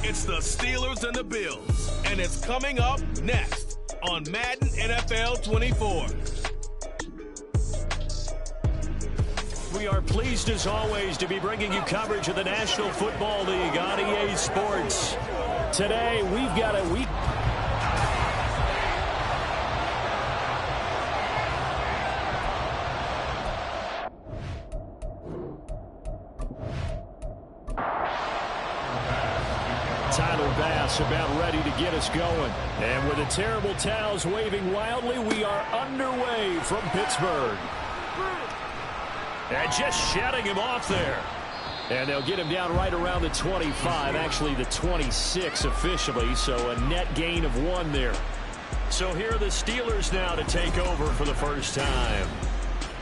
It's the Steelers and the Bills, and it's coming up next on Madden NFL 24. We are pleased, as always, to be bringing you coverage of the National Football League on EA Sports. Today, we've got a week. About ready to get us going. And with the terrible towels waving wildly, we are underway from Pittsburgh. And just shutting him off there. And they'll get him down right around the 25, actually the 26 officially, so a net gain of 1 there. So here are the Steelers now to take over for the first time.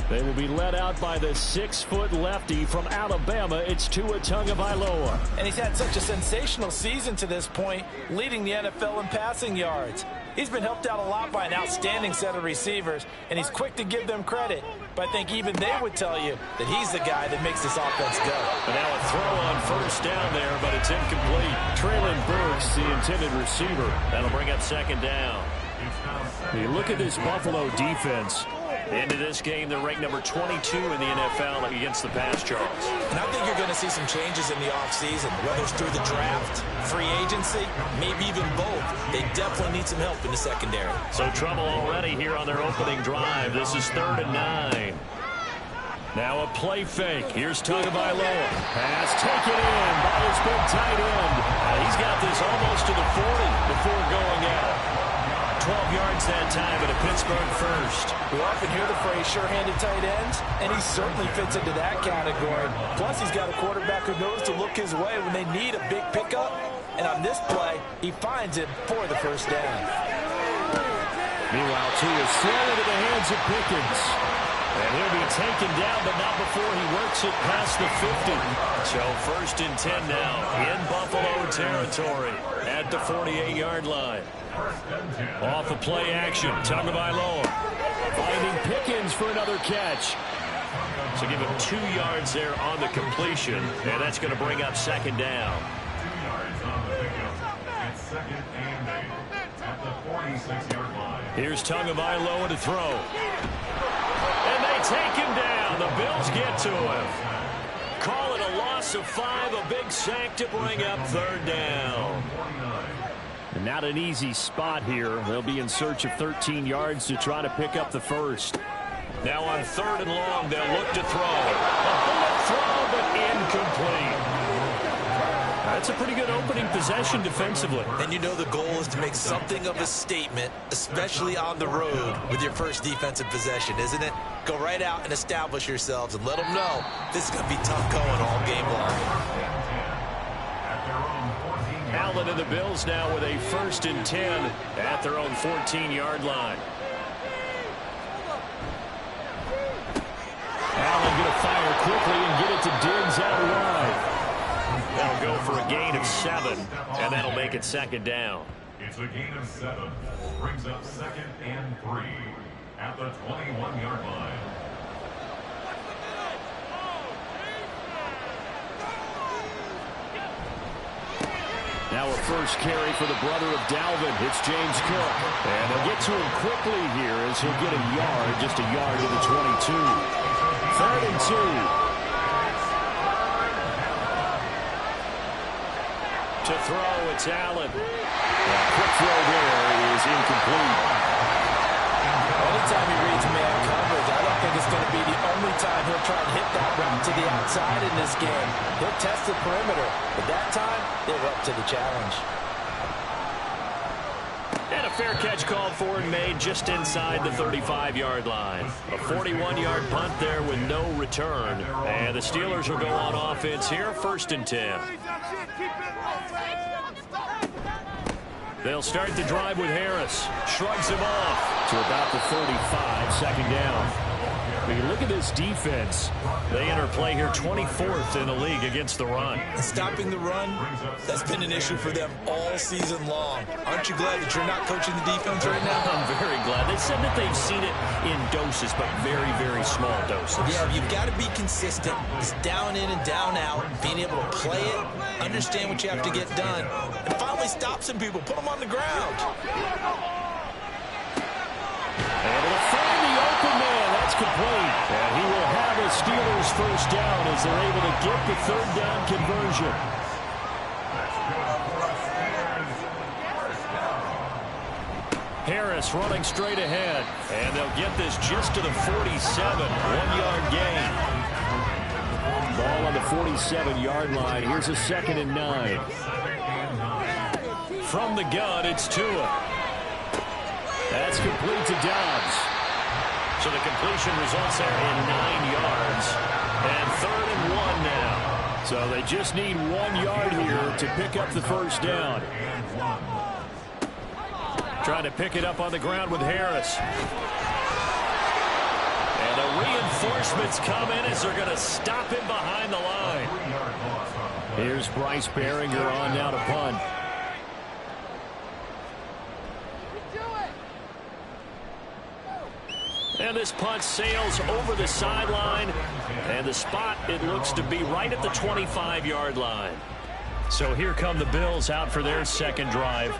They will be led out by the 6-foot lefty from Alabama. It's Tua Tagovailoa. And he's had such a sensational season to this point, leading the NFL in passing yards. He's been helped out a lot by an outstanding set of receivers, and he's quick to give them credit. But I think even they would tell you that he's the guy that makes this offense go. And now a throw on first down there, but it's incomplete. Traylon Burks, the intended receiver. That'll bring up second down. You look at this Buffalo defense. Into this game, they're ranked number 22 in the NFL against the pass, Charles. And I think you're going to see some changes in the offseason, whether it's through the draft, free agency, maybe even both. They definitely need some help in the secondary. So trouble already here on their opening drive. This is 3rd and 9. Now a play fake. Here's Tagovailoa. Pass taken in by his big tight end. He's got this almost to the 40 before going out. 12 yards that time, but a Pittsburgh first. We often hear the phrase sure-handed tight ends, and he certainly fits into that category. Plus, he's got a quarterback who knows to look his way when they need a big pickup. And on this play, he finds it for the first down. Meanwhile, Tua is thrown into the hands of Pickens. And he'll be taken down, but not before he works it past the 50. So 1st and 10 now in Buffalo territory at the 48-yard line. Off of play action, Tagovailoa finding Pickens for another catch. So give him 2 yards there on the completion, and that's going to bring up second down. 2 yards on the pickup. It's 2nd and 8 at the 46-yard line. Here's Tagovailoa to throw. And they take him down. The Bills get to him. Call it a loss of 5, a big sack to bring up 3rd down. And not an easy spot here. They'll be in search of 13 yards to try to pick up the first. Now on 3rd and long, they'll look to throw. A bullet throw, but incomplete. That's a pretty good opening possession defensively. And you know the goal is to make something of a statement, especially on the road with your first defensive possession, isn't it? Go right out and establish yourselves and let them know this is going to be tough going all game long. Allen and the Bills now with a 1st and 10 at their own 14-yard line. Allen going to fire quickly and get it to Diggs out wide. That'll go for a gain of 7, and that'll make it second down. It's a gain of 7. Brings up 2nd and 3 at the 21-yard line. Now a first carry for the brother of Dalvin. It's James Cook. And they'll get to him quickly here as he'll get a yard, just a yard to the 22. 3rd and 2. To throw, it's Allen. That quick throw there is incomplete. Anytime he reads man coverage, I don't think it's going to be the only time he'll try to hit that route to the outside in this game. He'll test the perimeter, but that time, they're up to the challenge. And a fair catch called for and made just inside the 35-yard line. A 41-yard punt there with no return. And the Steelers will go on offense here, 1st and 10. They'll start the drive with Harris. Shrugs him off to about the 35, second down. When you look at this defense, they enter play here 24th in the league against the run. And stopping the run, that's been an issue for them all season long. Aren't you glad that you're not coaching the defense right now? I'm very glad. They said that they've seen it in doses, but very, very small doses. Yeah, you've got to be consistent. It's down in and down out, being able to play it understand what you have to get done, and finally stop some people, put them on the ground. Able to find the open man. That's complete. And he will have a Steelers first down as they're able to get the third down conversion. Harris running straight ahead. And they'll get this just to the 47. 1-yard gain. Ball on the 47-yard line. Here's a 2nd and 9. From the gun, it's Tua. That's complete to Dobbs. So the completion results there in 9 yards. And 3rd and 1 now. So they just need 1 yard here to pick up the first down. Trying to pick it up on the ground with Harris. And the reinforcements come in as they're going to stop him behind the line. Here's Bryce Behringer on now to punt. And this punt sails over the sideline. And the spot, it looks to be right at the 25-yard line. So here come the Bills out for their second drive.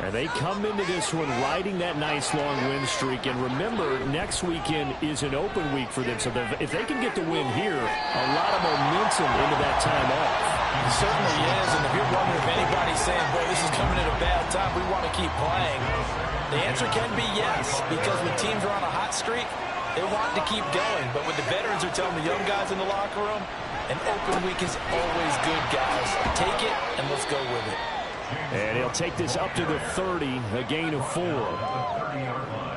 And they come into this one riding that nice long win streak. And remember, next weekend is an open week for them. So if they can get the win here, a lot of momentum into that time off. It certainly is. And if you're wondering if anybody's saying, boy, this is coming at a bad time, we want to keep playing, the answer can be yes. Because when teams are on a hot streak, they want to keep going. But when the veterans are telling the young guys in the locker room, an open week is always good, guys. Take it and let's go with it. And he'll take this up to the 30, a gain of 4.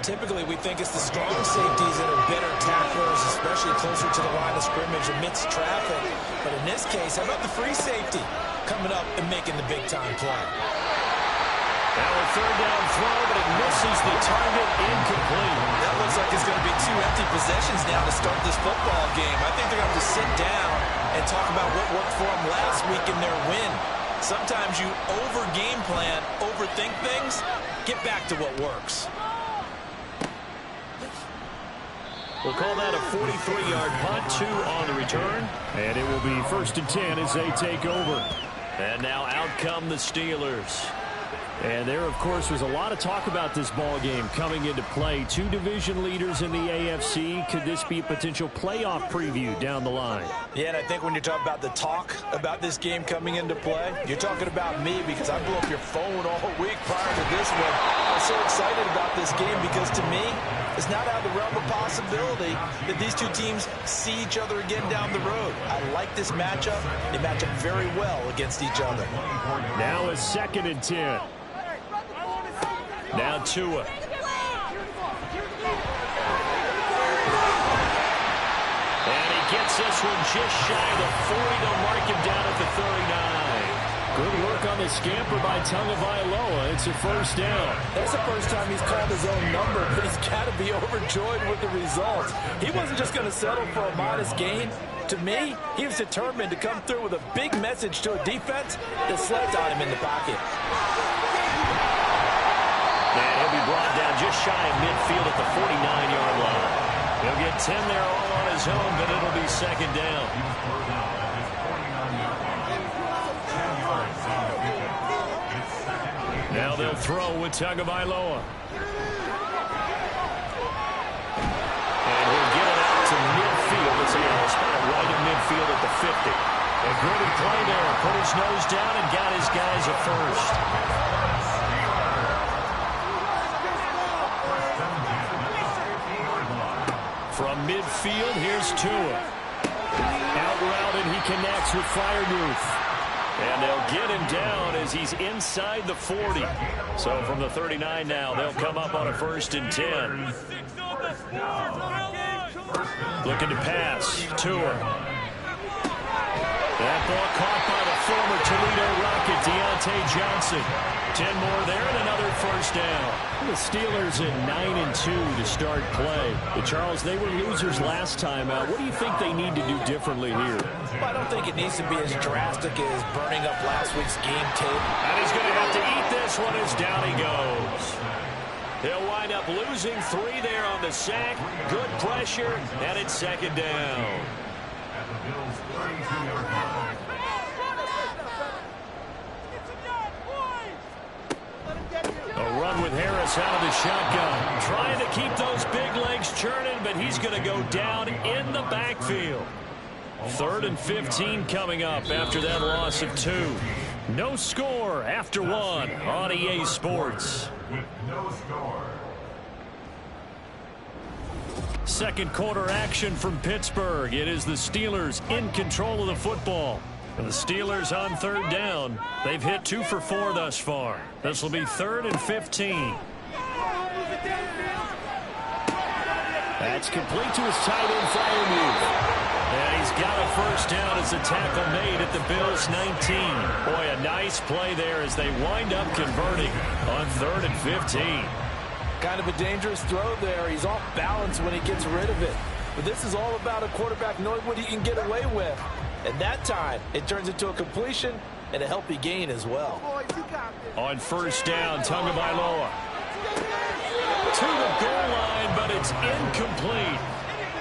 Typically, we think it's the strong safeties that are better tacklers, especially closer to the line of scrimmage amidst traffic. But in this case, how about the free safety coming up and making the big-time play? Now a third down throw, but it misses the target, incomplete. That looks like it's going to be 2 empty possessions now to start this football game. I think they're going to have to sit down and talk about what worked for them last week in their win. Sometimes you over-game plan, overthink things. Get back to what works. We'll call that a 43-yard punt, 2 on the return. And it will be 1st and 10 as they take over. And now out come the Steelers. And there, of course, was a lot of talk about this ball game coming into play. 2 division leaders in the AFC. Could this be a potential playoff preview down the line? Yeah, and I think when you're talking about the talk about this game coming into play, you're talking about me because I blew up your phone all week prior to this one. I'm so excited about this game because to me, it's not out of the realm of possibility that these 2 teams see each other again down the road. I like this matchup. They match up very well against each other. Now a 2nd and 10. Now Tua. And he gets this one just shy of the 40 to mark him down at the 39. Good work on the scamper by Tagovailoa. It's a first down. That's the first time he's called his own number, but he's got to be overjoyed with the results. He wasn't just going to settle for a modest gain. To me, he was determined to come through with a big message to a defense that slept on him in the pocket. And he'll be brought down just shy of midfield at the 49-yard line. He'll get 10 there all on his own, but it'll be 2nd down. Now they'll throw with Tagovailoa. And he'll get it out to midfield. It's a spot right at midfield at the 50. A gritty play there. Put his nose down and got his guys a first. From midfield, here's Tua. Out route, and he connects with Freiermuth. And they'll get him down as he's inside the 40. So from the 39 now, they'll come up on a 1st and 10. Looking to pass. Tua. That ball caught by the former Toledo Rocket, Deontay Johnson. 10 more there and another first down. The Steelers at 9-2 to start play. But Charles, they were losers last time out. What do you think they need to do differently here? Well, I don't think it needs to be as drastic as burning up last week's game tape. And he's going to have to eat this one as down he goes. They'll wind up losing 3 there on the sack. Good pressure, and it's 2nd down. A run with Harris out of the shotgun. Trying to keep those big legs churning, but he's going to go down in the backfield. 3rd and 15 coming up after that loss of 2. No score after 1 on EA Sports. With no score. Second quarter action from Pittsburgh. It is the Steelers in control of the football. And the Steelers on 3rd down. They've hit 2 for 4 thus far. This will be 3rd and 15. That's complete to his tight end, Freiermuth. And he's got a first down as the tackle made at the Bills' 19. Boy, a nice play there as they wind up converting on 3rd and 15. Kind of a dangerous throw there. He's off balance when he gets rid of it. But this is all about a quarterback knowing what he can get away with. At that time, it turns into a completion and a healthy gain as well. On first down, Tagovailoa to the goal line, but it's incomplete.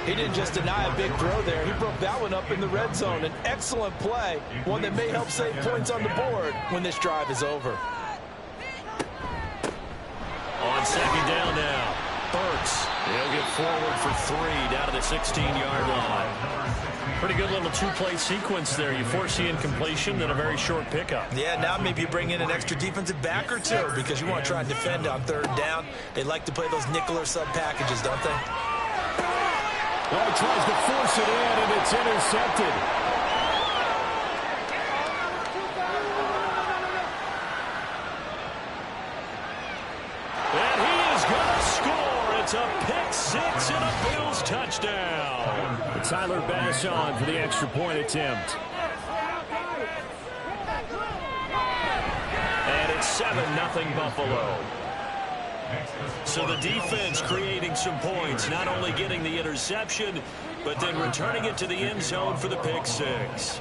He didn't just deny a big throw there. He broke that one up in the red zone. An excellent play, one that may help save points on the board when this drive is over. On 2nd down now, Burks. He'll get forward for 3 down to the 16-yard line. Pretty good little 2-play sequence there. You force the incompletion, then a very short pickup. Yeah, now maybe you bring in an extra defensive back or 2 because you want to try and defend on 3rd down. They like to play those nickel or sub packages, don't they? Well, he tries to force it in, and it's intercepted. And he is going to score. It's a pick 6 and a Bills touchdown. Tyler Bass on for the extra point attempt. And it's 7-0 Buffalo. So the defense creating some points, not only getting the interception, but then returning it to the end zone for the pick 6.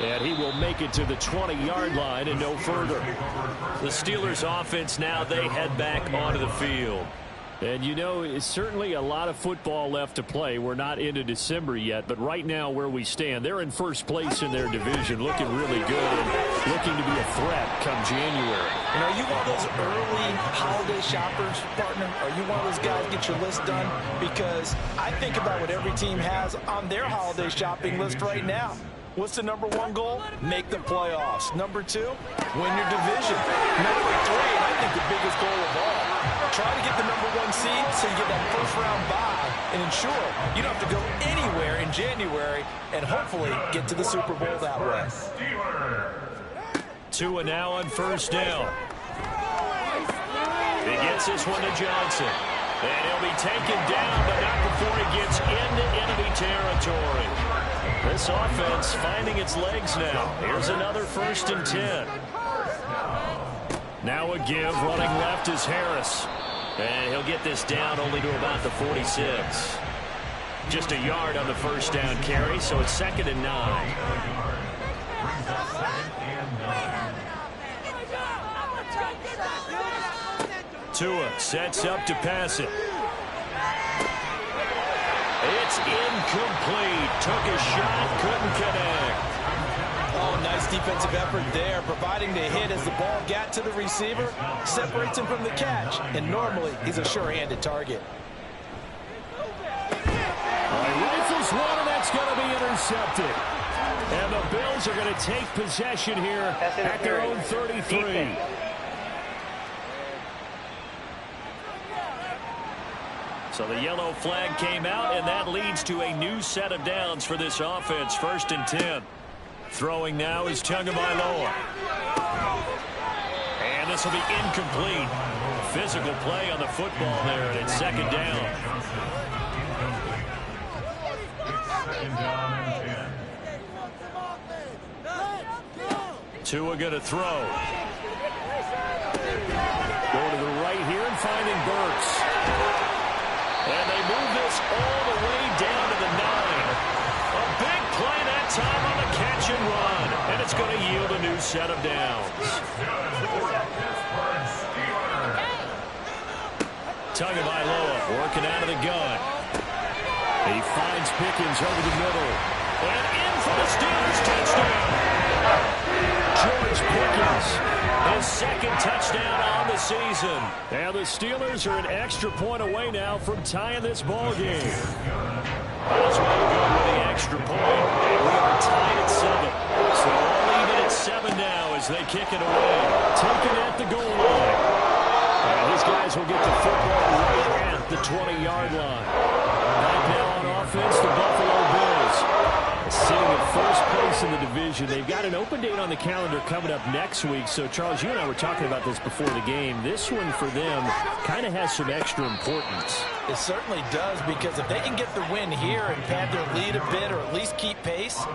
And he will make it to the 20-yard line and no further. The Steelers offense now, they head back onto the field. And you know, it's certainly a lot of football left to play. We're not into December yet, but right now where we stand, they're in first place in their division, looking really good and looking to be a threat come January. And are you one of those early holiday shoppers, partner? Are you one of those guys get your list done? Because I think about what every team has on their holiday shopping list right now. What's the number 1 goal? Make the playoffs. Number 2, win your division. Number 3, and I think the biggest goal of all, try to get the number 1 seed so you get that first-round bye and ensure you don't have to go anywhere in January and hopefully get to the Super Bowl that way. Tua now on first down. He gets this one to Johnson. And he'll be taken down, but not before he gets into enemy territory. This offense finding its legs now. Here's another 1st and 10. Now a give, running left is Harris. And he'll get this down only to about the 46. Just a yard on the first down carry, so it's 2nd and 9. Tua sets up to pass it. It's incomplete. Took a shot, couldn't connect. Oh, nice defensive effort there, providing the hit as the ball got to the receiver, separates him from the catch, and normally he's a sure-handed target. Rifles one, and that's going to be intercepted. And the Bills are going to take possession here at their own 33. So the yellow flag came out, and that leads to a new set of downs for this offense. 1st and 10. Throwing now is Tagovailoa. And this will be incomplete. Physical play on the football there, and it's 2nd down. Tua going to throw. Going to the right here and finding Burks. And they move this all the way down to the 9. A big play that time on the catch and run. And it's going to yield a new set of downs. Tagovailoa working out of the gun. He finds Pickens over the middle. And in for the Steelers touchdown. George Pickens, his second touchdown on the season. And the Steelers are an extra point away now from tying this ball game. Might as well go with the extra point. And we are tied at 7. So all even at 7 now as they kick it away. Taken at the goal line. And these guys will get the football right at the 20-yard line. Back now on offense, the Buffalo Bills. Sitting at first place in the division. They've got an open date on the calendar coming up next week. So, Charles, you and I were talking about this before the game. This one for them kind of has some extra importance. It certainly does, because if they can get the win here and pad their lead a bit, or at least keep pace,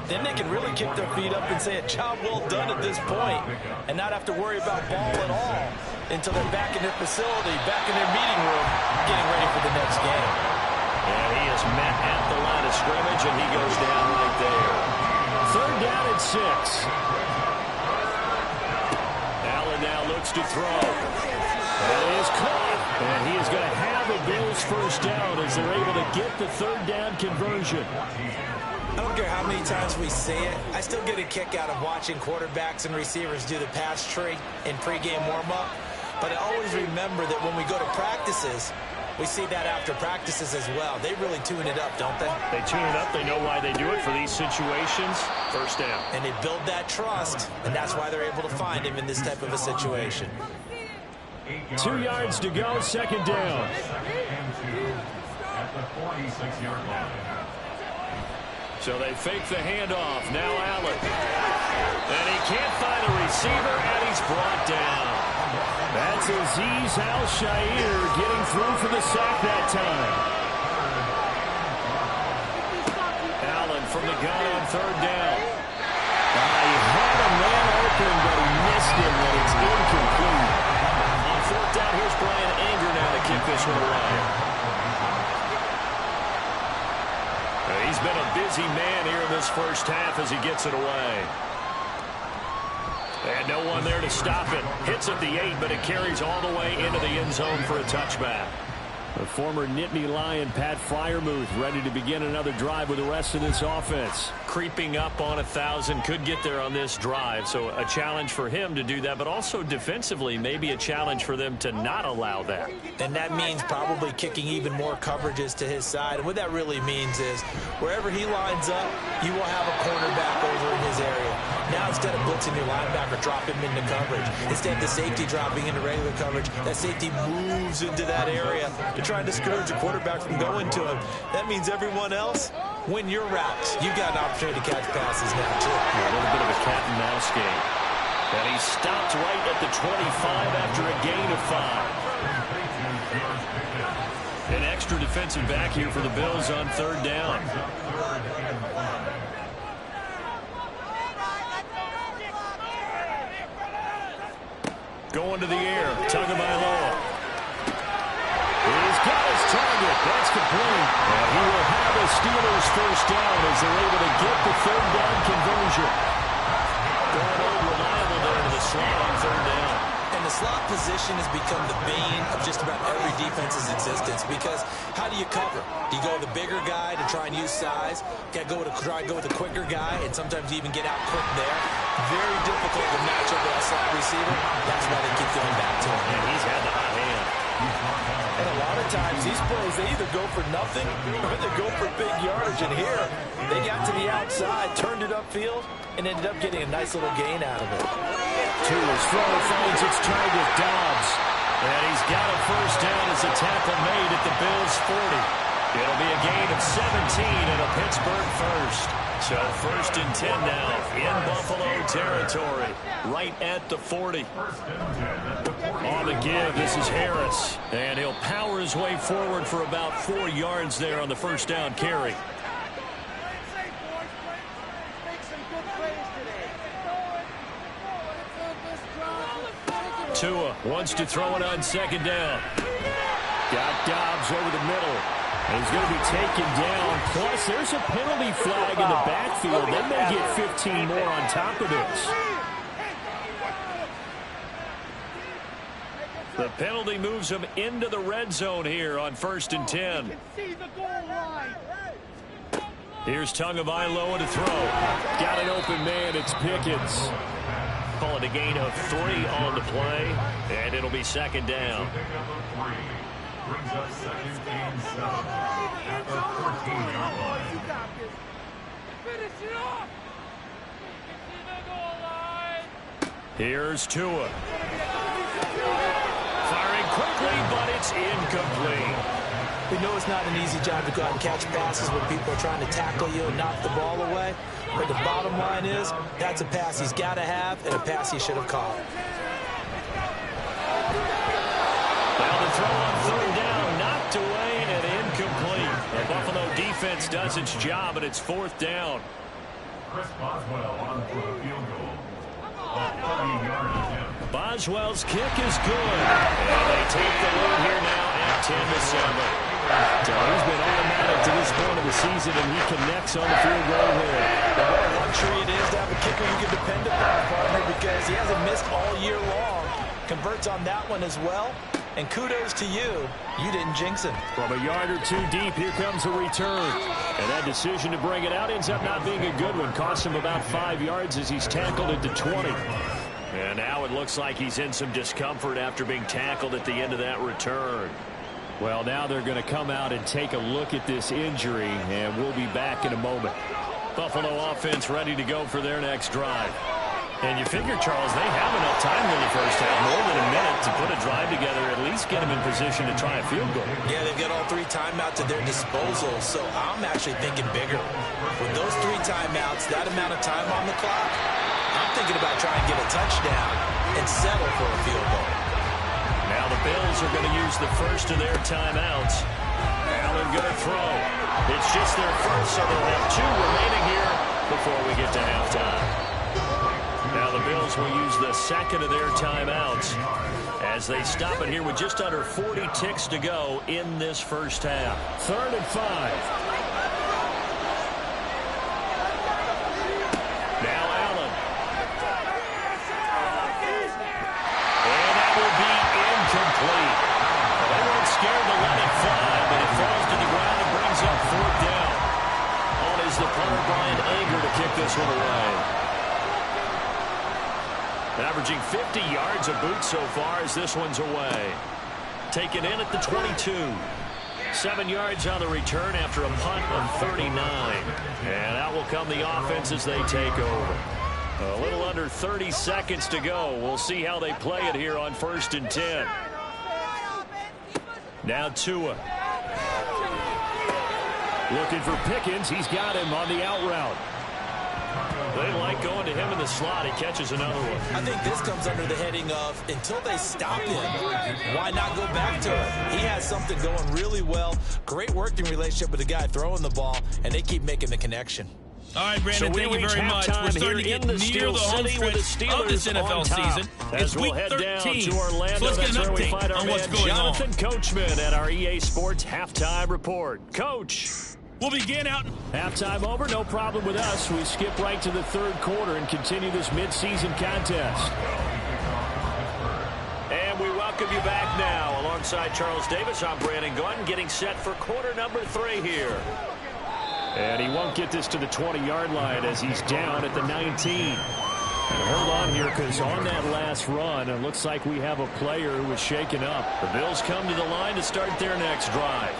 then they can really kick their feet up and say a job well done at this point, and not have to worry about ball at all until they're back in their facility, back in their meeting room, getting ready for the next game. And he is met at the line of scrimmage, and he goes down right there. 3rd down and 6. Allen now looks to throw. That is caught. And he is going to have the Bills first down as they're able to get the 3rd down conversion. I don't care how many times we say it, I still get a kick out of watching quarterbacks and receivers do the pass tree in pregame warm-up. But I always remember that when we go to practices, we see that after practices as well. They really tune it up, don't they? They tune it up. They know why they do it for these situations. First down. And they build that trust, and that's why they're able to find him in this type of a situation. 2 yards to go, 2nd down. At the 46-yard line. So they fake the handoff. Now Allen. And he can't find a receiver, and he's brought down. That's Azeez Al-Shaair getting through for the sack that time. Allen from the gun on 3rd down. He had a man open, but he missed him when it's incomplete. On 4th down, here's Brian Anger now to kick this one away. He's been a busy man here in this first half as he gets it away. And no one there to stop it. Hits at the 8, but it carries all the way into the end zone for a touchback. The former Nittany Lion, Pat Freiermuth, ready to begin another drive with the rest of this offense. Creeping up on 1,000, could get there on this drive. So a challenge for him to do that, but also defensively, maybe a challenge for them to not allow that. And that means probably kicking even more coverages to his side. And what that really means is wherever he lines up, you will have a cornerback over in his area. Now instead of blitzing your linebacker, drop him into coverage. Instead of the safety dropping into regular coverage, that safety moves into that area to try and discourage the quarterback from going to him. That means everyone else, win your routes. You've got an opportunity to catch passes now, too. A little bit of a cat and mouse game. And he stopped right at the 25 after a gain of 5. An extra defensive back here for the Bills on 3rd down. Going to the air. Tagovailoa. He's got his target. That's complete. And he will have the Steelers first down as they're able to get the 3rd down conversion. Going old reliable there to the slot on 3rd down. And the slot position has become the bane of just about every defense's existence, because how do you cover? Do you go with the bigger guy to try and use size? Got to try and go with the quicker guy, and sometimes you even get out quick there. Very difficult to match up with that slot receiver. That's why they keep going back to him. And he's had the hot hand. And a lot of times these plays, they either go for nothing or they go for big yardage. And here, they got to the outside, turned it upfield, and ended up getting a nice little gain out of it. His throw finds its target, Dobbs. And he's got a first down as a tackle made at the Bills' 40. It'll be a gain of 17 and a Pittsburgh first. So 1st and 10 now in Buffalo territory, right at the 40. On the give, this is Harris. And he'll power his way forward for about 4 yards there on the first down carry. Tua wants to throw it on 2nd down. Got Dobbs over the middle. He's going to be taken down. Plus, there's a penalty flag in the backfield. They may get 15 more on top of this. The penalty moves him into the red zone here on 1st and 10. Here's Tagovailoa to throw. Got an open man. It's Pickens. Call it a gain of 3 on the play, and it'll be second down. Brings up second and 7 at the 14-yard line. Finish it off! Here's Tua. Firing quickly, but it's incomplete. We know it's not an easy job to go out and catch passes when people are trying to tackle you and knock the ball away. But the bottom line is, that's a pass he's got to have and a pass he should have caught. Now the throw on third down, knocked away and incomplete. The Buffalo defense does its job, and it's fourth down. Chris Boswell on for a field goal. A 30-yard attempt. Boswell's kick is good. And they take the lead here now at 10-7. So he's been automatic to this point of the season, and he connects on the field goal here. What a luxury it is to have a kicker you can depend upon, partner, because he hasn't missed all year long. Converts on that one as well. And kudos to you. You didn't jinx him. From a yard or two deep, here comes a return. And that decision to bring it out ends up not being a good one. Costs him about 5 yards as he's tackled at the 20. And now it looks like he's in some discomfort after being tackled at the end of that return. Well, now they're going to come out and take a look at this injury, and we'll be back in a moment. Buffalo offense ready to go for their next drive. And you figure, Charles, they have enough time in the first half, more than a minute, to put a drive together, at least get them in position to try a field goal. Yeah, they've got all 3 timeouts at their disposal, so I'm actually thinking bigger. With those 3 timeouts, that amount of time on the clock, I'm thinking about trying to get a touchdown and settle for a field goal. Now the Bills are going to use the first of their timeouts. Allen going to throw. It's just their first, so they'll have 2 remaining here before we get to halftime. Now the Bills will use the second of their timeouts as they stop it here with just under 40 ticks to go in this first half. 3rd and 5. Now Allen. And that will be incomplete. They weren't scared to let it fly, but it falls to the ground and brings up 4th down. On is the punter, Brian Anger, to kick this one away. Averaging 50 yards a boot so far as this one's away. Taken in at the 22. 7 yards on the return after a punt of 39. And out will come the offense as they take over. A little under 30 seconds to go. We'll see how they play it here on 1st and 10. Now Tua. Looking for Pickens. He's got him on the out route. They like going to him in the slot. He catches another one. I think this comes under the heading of, until they stop him, why not go back to him? He has something going really well. Great working relationship with the guy throwing the ball, and they keep making the connection. All right, Brandon, thank you very much. We're starting to get near the home stretch of this NFL season. It's we'll week head 13. Down to Orlando. So let's get an That's where we update find our on what's man going on. Jonathan Coachman at our EA Sports Halftime Report. Coach. We'll begin out. Halftime over, no problem with us. We skip right to the 3rd quarter and continue this midseason contest. And we welcome you back now. Alongside Charles Davis, I'm Brandon Gunn, getting set for quarter number 3 here. And he won't get this to the 20-yard line as he's down at the 19. And hold on here, because on that last run, it looks like we have a player who was shaken up. The Bills come to the line to start their next drive.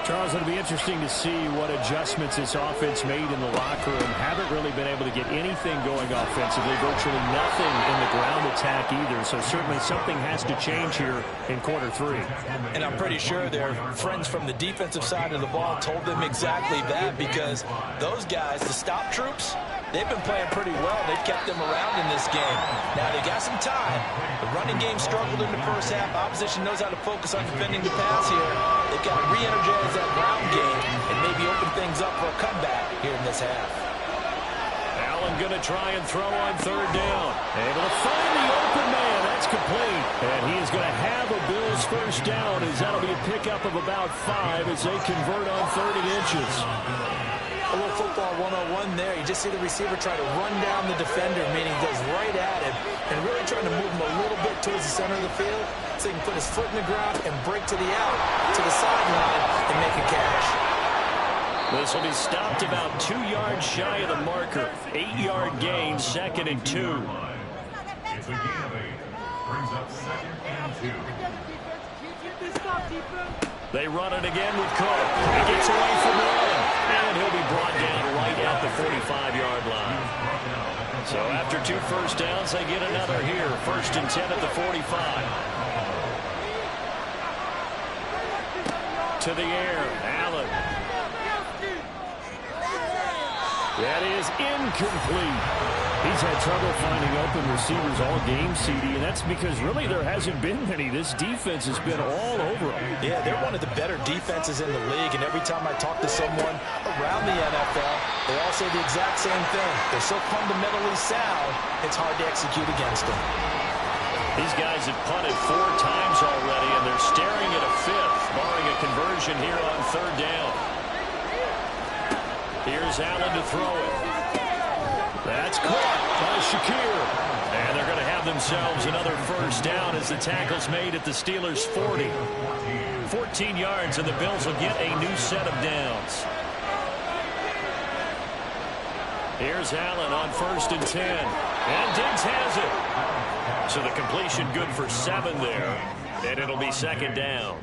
Charles, it'll be interesting to see what adjustments this offense made in the locker room. Haven't really been able to get anything going offensively, virtually nothing in the ground attack either. So certainly something has to change here in quarter 3. And I'm pretty sure their friends from the defensive side of the ball told them exactly that, because those guys, the stop troops, they've been playing pretty well. They've kept them around in this game. Now they got some time. The running game struggled in the first half. Opposition knows how to focus on defending the pass here. They've got to re-energize that ground game and maybe open things up for a comeback here in this half. Allen going to try and throw on 3rd down. Able to find the open man. That's complete. And he is going to have a Bills first down, as that'll be a pickup of about 5 as they convert on 30 inches. A little football 101 there. You just see the receiver try to run down the defender, meaning he goes right at him and really trying to move him a little bit towards the center of the field so he can put his foot in the ground and break to the out, to the sideline, and make a catch. This will be stopped about 2 yards shy of the marker. 8-yard gain, 2nd and 2. It's a gain of 8. Brings up 2nd and 2. They run it again with Cook. He gets away from one, and he'll be brought down right at the 45-yard line. So after 2 first downs, they get another here. 1st and 10 at the 45. To the air, Allen. That is incomplete. He's had trouble finding open receivers all game, CD, and that's because really there hasn't been many. This defense has been all over them. Yeah, they're one of the better defenses in the league, and every time I talk to someone around the NFL, they all say the exact same thing. They're so fundamentally sound, it's hard to execute against them. These guys have punted 4 times already, and they're staring at a 5th, barring a conversion here on 3rd down. Here's Allen to throw it. That's caught by Shakir. And they're going to have themselves another first down as the tackle's made at the Steelers' 40. 14 yards, and the Bills will get a new set of downs. Here's Allen on 1st and 10. And Diggs has it. So the completion good for 7 there. And it'll be 2nd down.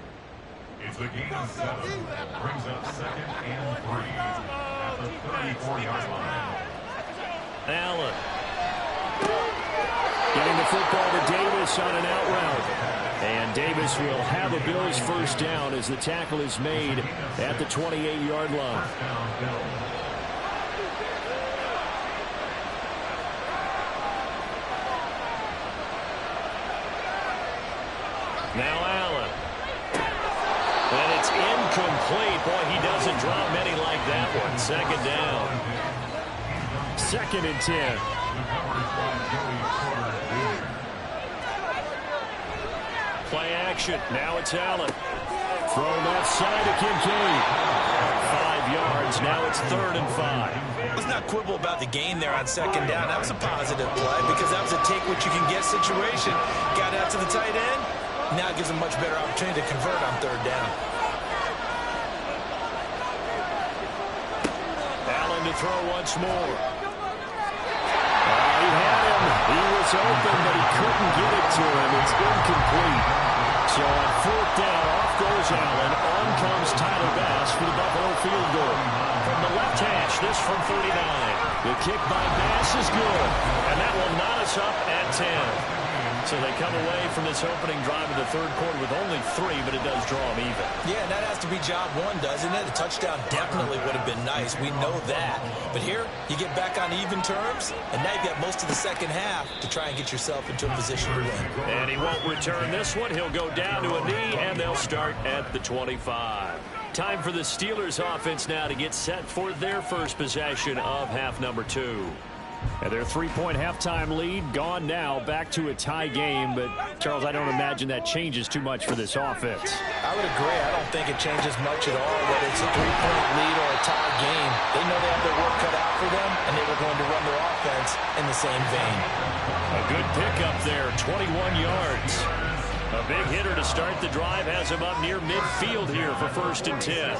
It's a gain of 7. Brings up 2nd and 3 at the 34-yard line. Allen. Getting the football to Davis on an out route. And Davis will have a Bills first down as the tackle is made at the 28-yard line. Now Allen. And it's incomplete. Boy, he doesn't drop many like that one. 2nd down. 2nd and 10. Play action. Now it's Allen. Throw left side to Kincaid. 5 yards. Now it's 3rd and 5. Let's not quibble about the gain there on 2nd down. That was a positive play because that was a take-what-you-can-get situation. Got out to the tight end. Now it gives them much better opportunity to convert on 3rd down. Allen to throw once more. He had him. He was open, but he couldn't get it to him. It's incomplete. So on 4th down, off goes Allen. On comes Tyler Bass for the Buffalo field goal. From the left hash, this from 39. The kick by Bass is good. And that will knot us up at 10. So they come away from this opening drive in the 3rd quarter with only 3, but it does draw them even. Yeah, and that has to be job 1, doesn't it? A touchdown definitely would have been nice. We know that. But here, you get back on even terms, and now you've got most of the 2nd half to try and get yourself into a position to win. And he won't return this one. He'll go down to a knee, and they'll start at the 25. Time for the Steelers offense now to get set for their first possession of half number 2. And their 3-point halftime lead gone now, back to a tie game. But, Charles, I don't imagine that changes too much for this offense. I would agree. I don't think it changes much at all, whether it's a 3-point lead or a tie game. They know they have their work cut out for them, and they were going to run their offense in the same vein. A good pickup there, 21 yards. A big hitter to start the drive has him up near midfield here for 1st and 10.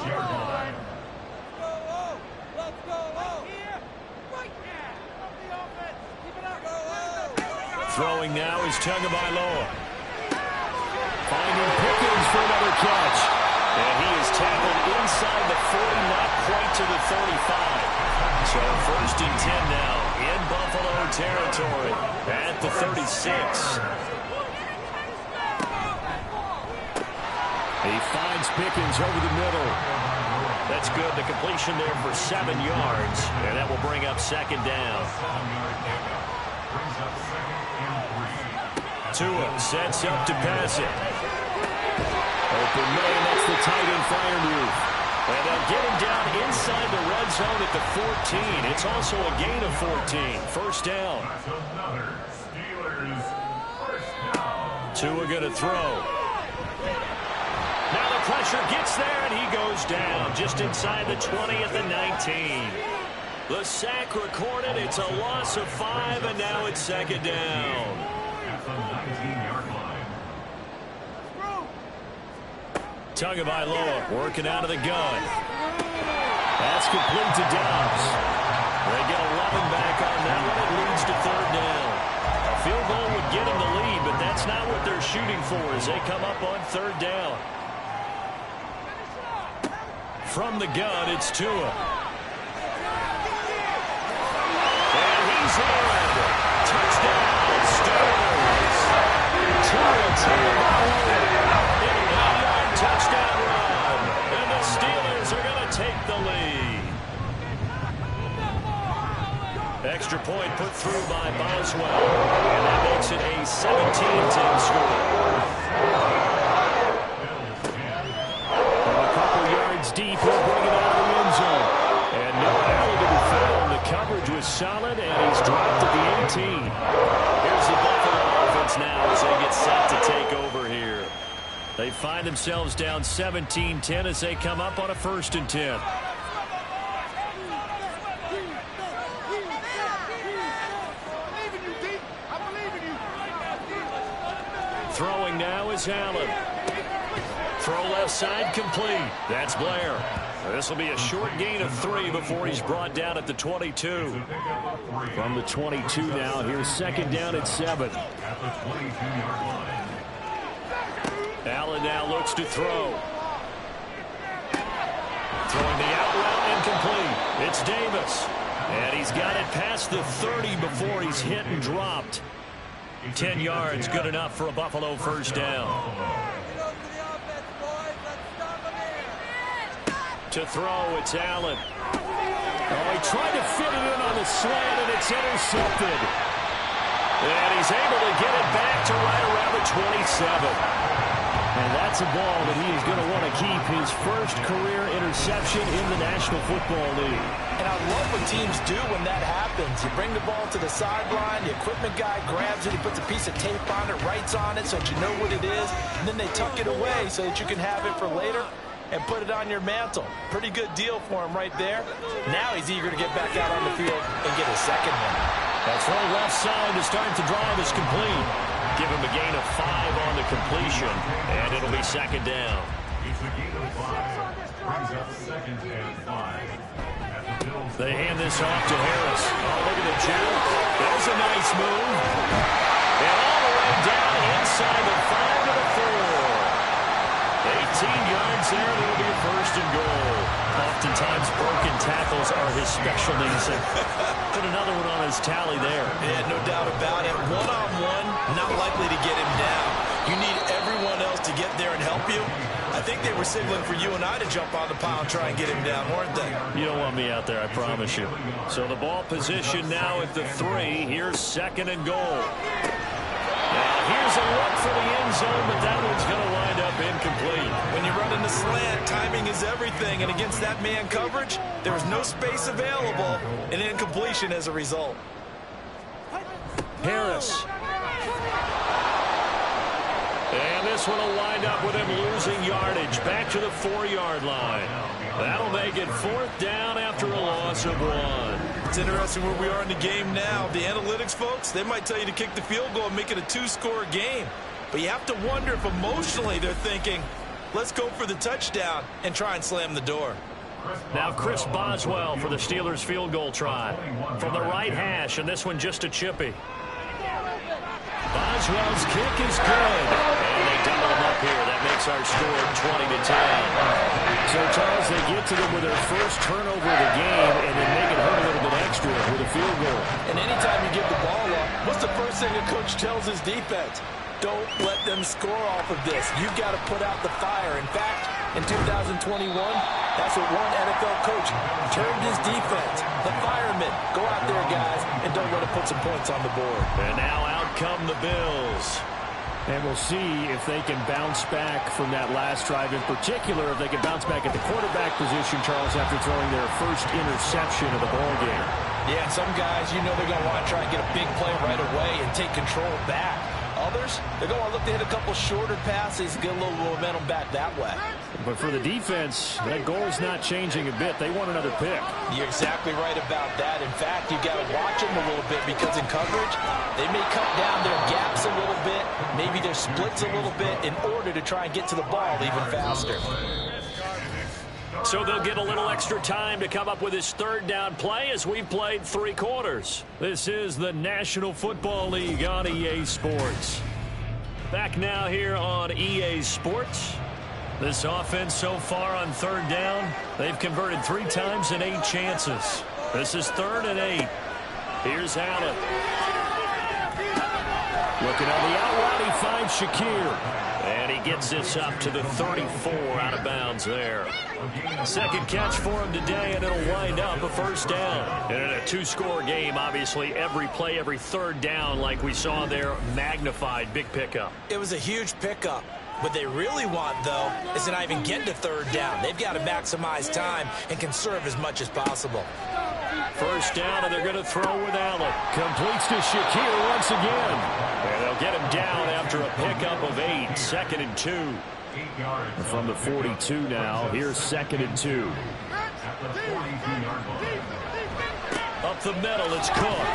Throwing now is Tagovailoa. Finding Pickens for another catch. And he is tackled inside the 40, not quite to the 35. So 1st and 10 now in Buffalo territory at the 36. He finds Pickens over the middle. That's good. The completion there for 7 yards. And that will bring up 2nd down. Tua sets up to pass it. Open man, that's the tight end fire move. And they'll get him down inside the red zone at the 14. It's also a gain of 14. 1st down. Tua going to throw. Now the pressure gets there, and he goes down just inside the 20 at the 19. The sack recorded. It's a loss of 5, and now it's 2nd down. Tagovailoa working out of the gun. That's complete to Dobbs. They get 11 back on that one. It leads to third down. A field goal would get them the lead, but that's not what they're shooting for as they come up on third down. From the gun, it's Tua. And he's in. Touchdown, Steelers. Tua in a 9-yard touchdown run. And the Steelers are going to take the lead. Extra point put through by Boswell. And that makes it a 17-10 score. Deep, he'll bring it out of the end zone. And no Allen to be found. The coverage was solid, and he's dropped at the 18. Here's the Buffalo offense now as they get set to take over here. They find themselves down 17-10 as they come up on a 1st and 10. Throwing now is Allen. Throw left side complete. That's Blair. This will be a short gain of 3 before he's brought down at the 22. From the 22 now, here's 2nd down at 7. Allen now looks to throw. Throwing the out route incomplete. It's Davis. And he's got it past the 30 before he's hit and dropped. 10 yards, good enough for a Buffalo 1st down. To throw, it's Allen. Oh, he tried to fit it in on the slant, and it's intercepted. And he's able to get it back to right around the 27. And that's a ball that he is going to want to keep, his first career interception in the National Football League. And I love what teams do when that happens. You bring the ball to the sideline, the equipment guy grabs it, he puts a piece of tape on it, writes on it so that you know what it is, and then they tuck it away so that you can have it for later and put it on your mantle. Pretty good deal for him right there. Now he's eager to get back out on the field and get his second one. That throw left side to start the drive is complete. Give him a gain of 5 on the completion, and it'll be 2nd down. It's a gain of 5. Brings up 2nd and 5. They hand this off to Harris. Oh, look at the juke. There's a nice move. And all the way down inside the 5 to the 4. 18 yards there, and it'll be a 1st and goal. Oftentimes, broken tackles are his specialties. Put another one on his tally there. Yeah, no doubt about it. One-on-one, not likely to get him down. You need everyone else to get there and help you. I think they were signaling for you and I to jump on the pile and try and get him down, weren't they? You don't want me out there, I promise you. So the ball position now at the 3. Here's 2nd and goal. Now here's a look for the end zone, but that one's going to wind up incomplete. When you're running the slant, timing is everything, and against that man coverage, there was no space available, and incompletion as a result. Harris. And this one will wind up with him losing yardage back to the 4-yard line. That'll make it 4th down after a loss of 1. It's interesting where we are in the game now. The analytics folks, they might tell you to kick the field goal and make it a 2-score game. But you have to wonder if emotionally they're thinking, let's go for the touchdown and try and slam the door. Now Chris Boswell for the Steelers field goal try. From the right hash, and this one just a chippy. Boswell's kick is good. And they double him up here. That makes our score 20-10. So, Charles, they get to them with their first turnover of the game and then make it hurt a little bit extra with a field goal. And anytime you give the ball up, what's the first thing a coach tells his defense? Don't let them score off of this. You've got to put out the fire. In fact, in 2021, that's what one NFL coach termed his defense. The firemen. Go out there, guys, and don't let them put some points on the board. And now out come the Bills. And we'll see if they can bounce back from that last drive. In particular, if they can bounce back at the quarterback position, Charles, after throwing their first interception of the ball game. Yeah, some guys, you know they're going to want to try and get a big play right away and take control back. Others, they're going to look to hit a couple shorter passes, get a little momentum back that way. But for the defense, that goal is not changing a bit. They want another pick. You're exactly right about that. In fact, you've got to watch them a little bit because in coverage, they may cut down their gaps a little bit, maybe their splits a little bit in order to try and get to the ball even faster. So they'll get a little extra time to come up with his third down play as we've played 3 quarters. This is the National Football League on EA Sports. Back now here on EA Sports. This offense so far on third down, they've converted 3 times in 8 chances. This is 3rd and 8. Here's Allen. Looking on the out route, he finds Shakir. And he gets this up to the 34 out of bounds there. Second catch for him today, and it'll wind up a first down. And in a 2-score game, obviously, every play, every third down, like we saw there, magnified. Big pickup. It was a huge pickup. What they really want, though, is to not even get to third down. They've got to maximize time and conserve as much as possible. First down, and they're going to throw with Allen. Completes to Shakir once again. And they'll get him down after a pickup of 8. 2nd and 2. From the 42 now, here's 2nd and 2. Up the middle, it's Cook.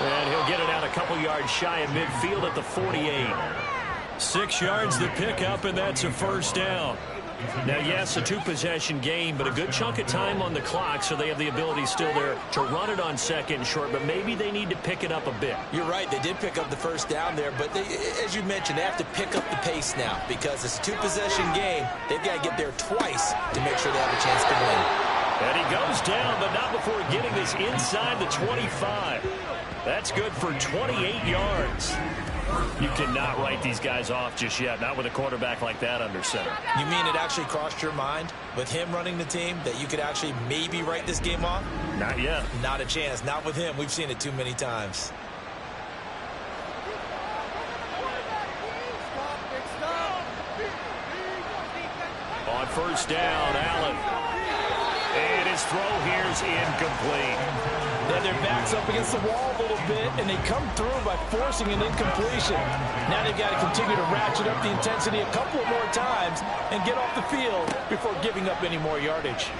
And he'll get it out a couple yards shy of midfield at the 48. 6 yards the pickup, and that's a first down. Now, yes, a 2-possession game, but a good chunk of time on the clock, so they have the ability still there to run it on 2nd and short, but maybe they need to pick it up a bit. You're right. They did pick up the first down there, but as you mentioned, they have to pick up the pace now because it's a 2-possession game. They've got to get there twice to make sure they have a chance to win. And he goes down, but not before getting this inside the 25. That's good for 28 yards. You cannot write these guys off just yet, not with a quarterback like that under center. You mean it actually crossed your mind with him running the team that you could actually maybe write this game off? Not yet. Not a chance. Not with him. We've seen it too many times. On first down, Allen. And his throw here's incomplete. Then their back's up against the wall a little bit, and they come through by forcing an incompletion. Now they've got to continue to ratchet up the intensity a couple more times and get off the field before giving up any more yardage.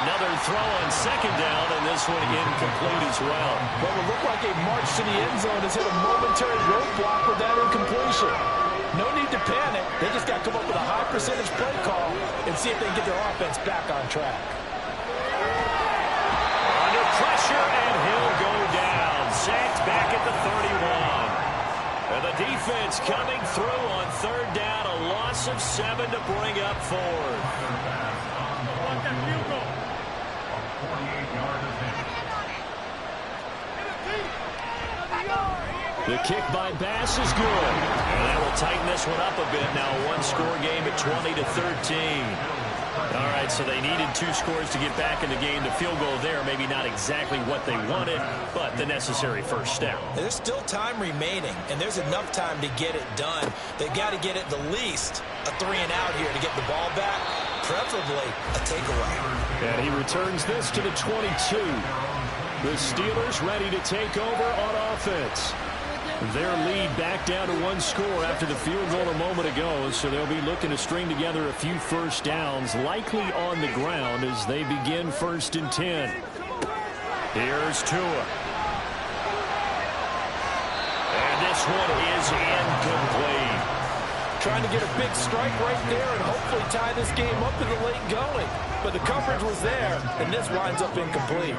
Another throw on 2nd down, and this one incomplete as well. What would look like a march to the end zone has hit a momentary roadblock with that incompletion. No need to panic. They just got to come up with a high percentage play call and see if they can get their offense back on track. Under pressure, and he'll go down. Sacked back at the 31. And the defense coming through on 3rd down. A loss of 7 to bring up 4th. The kick by Bass is good. And that will tighten this one up a bit now. A 1-score game at 20 to 13. All right, so they needed 2 scores to get back in the game. The field goal there, maybe not exactly what they wanted, but the necessary first step. There's still time remaining, and there's enough time to get it done. They've got to get it the least a 3-and-out here to get the ball back, preferably a takeaway. And he returns this to the 22. The Steelers ready to take over on offense. Their lead back down to 1 score after the field goal a moment ago, so they'll be looking to string together a few first downs, likely on the ground as they begin 1st and 10. Here's Tua. And this one is incomplete. Trying to get a big strike right there and hopefully tie this game up in the late going. But the coverage was there, and this winds up incomplete.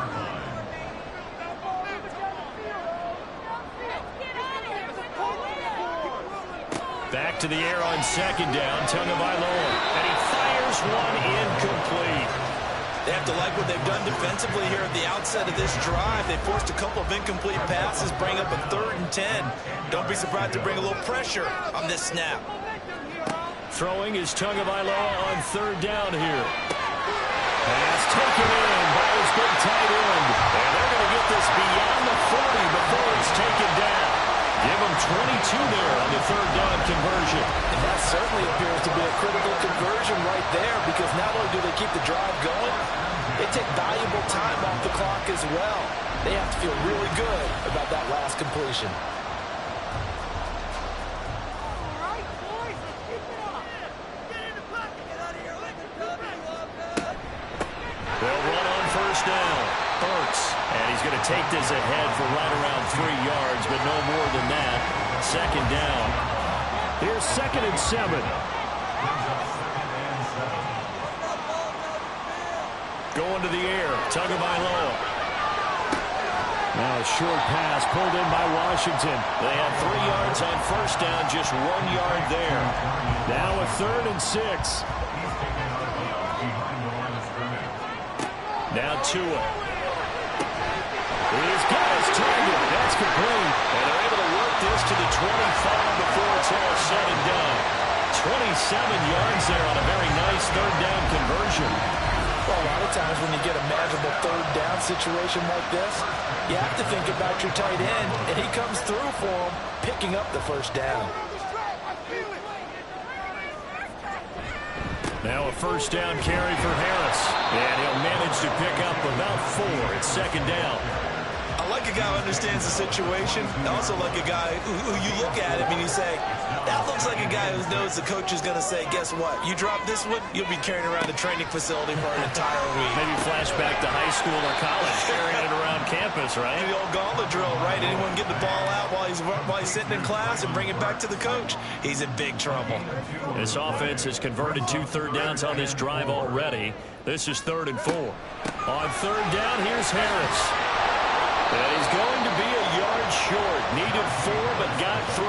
Back to the air on 2nd down, Tagovailoa. And he fires one incomplete. They have to like what they've done defensively here at the outset of this drive. They forced a couple of incomplete passes, bring up a 3rd and 10. Don't be surprised to bring a little pressure on this snap. Throwing is Tagovailoa on 3rd down here. Pass taken in by his big tight end. And they're going to get this beyond the 40 before it's taken down. Give them 22 there on the 3rd down conversion. And that certainly appears to be a critical conversion right there because not only do they keep the drive going, they take valuable time off the clock as well. They have to feel really good about that last completion. They'll run on 1st down. Burks. And he's going to take this ahead for right around 3 yards, but no more than that. 2nd down. Here's 2nd and 7. going to the air. Tagovailoa. Now a short pass pulled in by Washington. They had 3 yards on first down, just 1 yard there. Now a 3rd and 6. Now Tua. He's got his target. That's complete. And they're able to work this to the 25 before it's all said and done. 27 yards there on a very nice 3rd down conversion. Well, a lot of times when you get a manageable 3rd down situation like this, you have to think about your tight end, and he comes through for him, picking up the 1st down. Now a 1st down carry for Harris. And he'll manage to pick up about 4. It's 2nd down. I like a guy who understands the situation. I also like a guy who you look at him and you say, that looks like a guy who knows the coach is going to say, guess what? You drop this one, you'll be carrying around the training facility for an entire week. Maybe flashback to high school or college, carrying it around campus, right? The old gauntlet drill, right? Anyone get the ball out while he's sitting in class and bring it back to the coach? He's in big trouble. This offense has converted 2 3rd downs on this drive already. This is 3rd and 4. On 3rd down, here's Harris. And he's going to be a yard short. Needed 4, but got 3.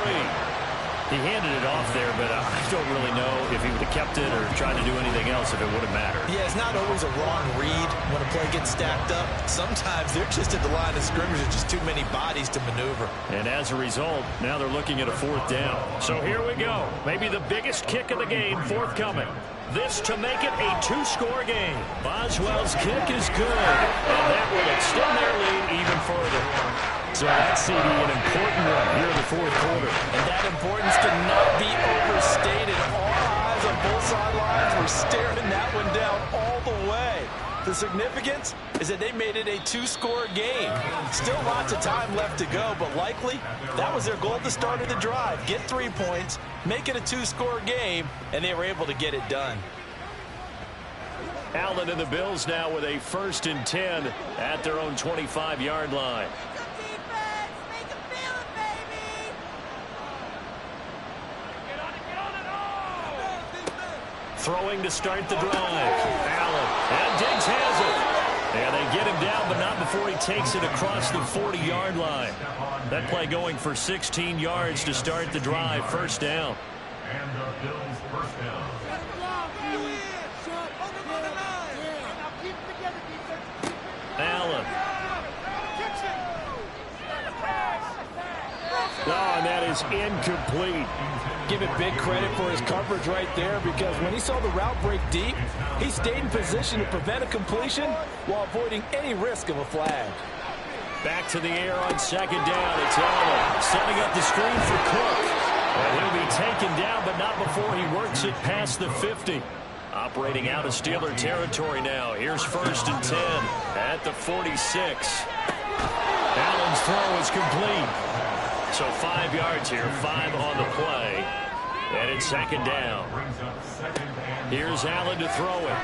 He handed it off there, but I don't really know if he would have kept it or tried to do anything else if it would have mattered. Yeah, it's not always a wrong read when a play gets stacked up. Sometimes they're just at the line of scrimmage. There's just too many bodies to maneuver. And as a result, now they're looking at a 4th down. So here we go. Maybe the biggest kick of the game forthcoming. This to make it a 2-score game. Boswell's kick is good, and that will extend their lead even further. So that's CD, an important one here in the 4th quarter. And that importance cannot be overstated. All eyes on both sidelines were staring that one down all the way. The significance is that they made it a 2-score game. Still lots of time left to go, but likely that was their goal at the start of the drive. Get 3 points, make it a 2-score game, and they were able to get it done. Allen and the Bills now with a 1st and 10 at their own 25-yard line. Throwing to start the drive. Allen. And Diggs has it. And they get him down, but not before he takes it across the 40-yard line. That play going for 16 yards to start the drive. 1st down. And the Bills' 1st down. Allen. Oh, and that is incomplete. Give it big credit for his coverage right there, because when he saw the route break deep, he stayed in position to prevent a completion while avoiding any risk of a flag. Back to the air on 2nd down. It's Allen setting up the screen for Cook. And he'll be taken down, but not before he works it past the 50. Operating out of Steeler territory now. Here's 1st and 10 at the 46. Allen's throw is complete. So 5 yards here, 5 on the play. And it's 2nd down. Here's Allen to throw it.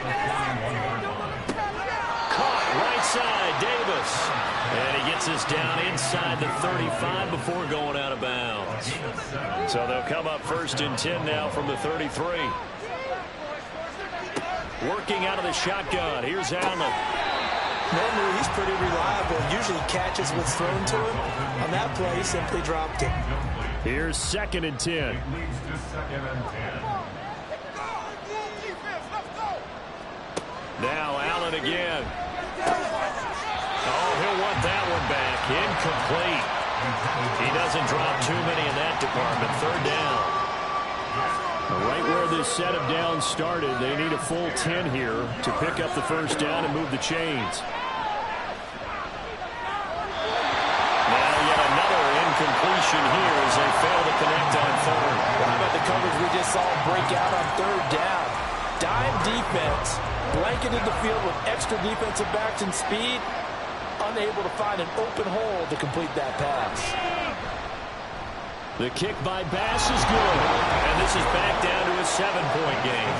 Caught right side, Davis. And he gets us down inside the 35 before going out of bounds. So they'll come up 1st and 10 now from the 33. Working out of the shotgun. Here's Allen. Normally, he's pretty reliable. Usually catches what's thrown to him. On that play, he simply dropped it. Here's 2nd and 10. Now Allen again. Oh, he'll want that one back. Incomplete. He doesn't drop too many in that department. 3rd down. Right where this set of downs started, they need a full 10 here to pick up the 1st down and move the chains. Now yet another incompletion here as they fail to connect on 3rd. How about the coverage we just saw break out on 3rd down? Dime defense, blanketed the field with extra defensive backs and speed, unable to find an open hole to complete that pass. The kick by Bass is good. And this is back down to a 7-point game.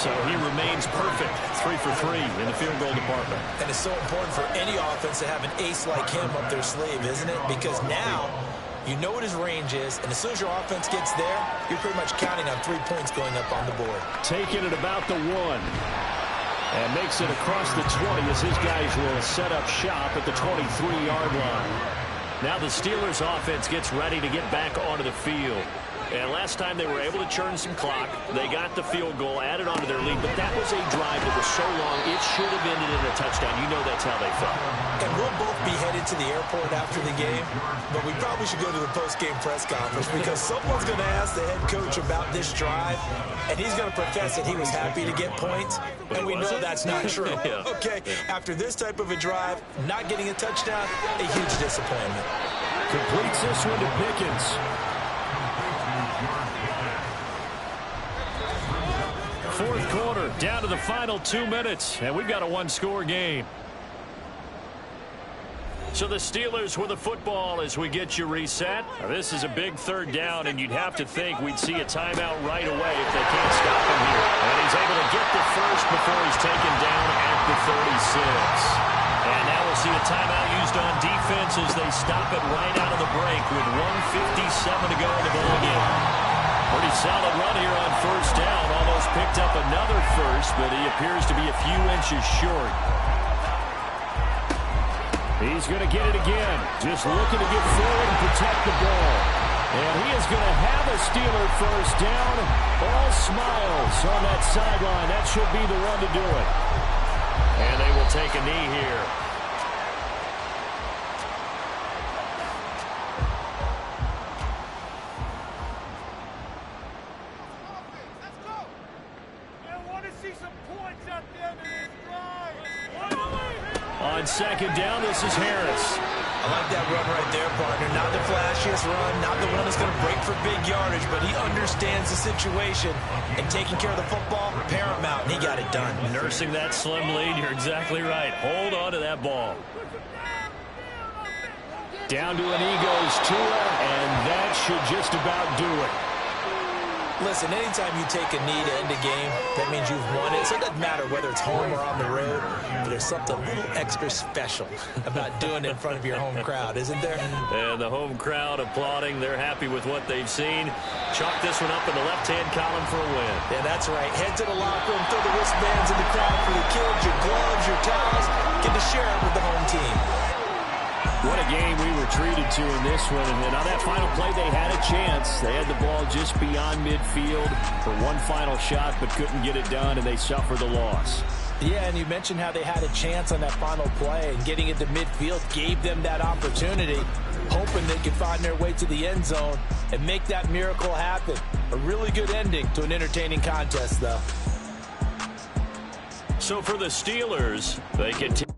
So he remains perfect. 3 for 3 in the field goal department. And it's so important for any offense to have an ace like him up their sleeve, isn't it? Because now you know what his range is, and as soon as your offense gets there, you're pretty much counting on 3 points going up on the board. Taking it about the 1. And makes it across the 20 as his guys will set up shop at the 23-yard line. Now the Steelers offense gets ready to get back onto the field. And last time they were able to churn some clock. They got the field goal, added onto their lead, but that was a drive that was so long, it should have ended in a touchdown. You know that's how they felt. And we'll both be headed to the airport after the game, but we probably should go to the post-game press conference because someone's going to ask the head coach about this drive, and he's going to profess that he was happy to get points, and we know that's not true. Yeah. Okay, after this type of a drive, not getting a touchdown, a huge disappointment. Completes this one to Pickens. Fourth quarter, down to the final 2 minutes, and we've got a one-score game. So the Steelers with the football as we get you reset. Now, this is a big third down, and you'd have to think we'd see a timeout right away if they can't stop him here. And he's able to get the first before he's taken down at the 36. And now we'll see a timeout used on defense as they stop it right out of the break with 1:57 to go in the ball game. Pretty solid run here on first down. Almost picked up another first, but he appears to be a few inches short. He's going to get it again. Just looking to get forward and protect the ball. And he is going to have a Steeler first down. All smiles on that sideline. That should be the one to do it. And they will take a knee here. On second down, this is Harris. I like that run right there, partner. Not the flashiest run, not the one that's going to break for big yardage, but he understands the situation, and taking care of the football, paramount, and he got it done. Nursing that slim lead, you're exactly right. Hold on to that ball. Down to a knee goes Tua, and that should just about do it. Listen, anytime you take a knee to end a game, that means you've won it. So it doesn't matter whether it's home or on the road. But there's something a little extra special about doing it in front of your home crowd, isn't there? And the home crowd applauding. They're happy with what they've seen. Chalk this one up in the left-hand column for a win. Yeah, that's right. Head to the locker room, throw the wristbands in the crowd for the kids, your gloves, your towels. Get to share it with the home team. What a game we were treated to in this one. And on that final play, they had a chance. They had the ball just beyond midfield for one final shot, but couldn't get it done, and they suffered the loss. Yeah, and you mentioned how they had a chance on that final play, and getting it to midfield gave them that opportunity, hoping they could find their way to the end zone and make that miracle happen. A really good ending to an entertaining contest, though. So for the Steelers, they continue.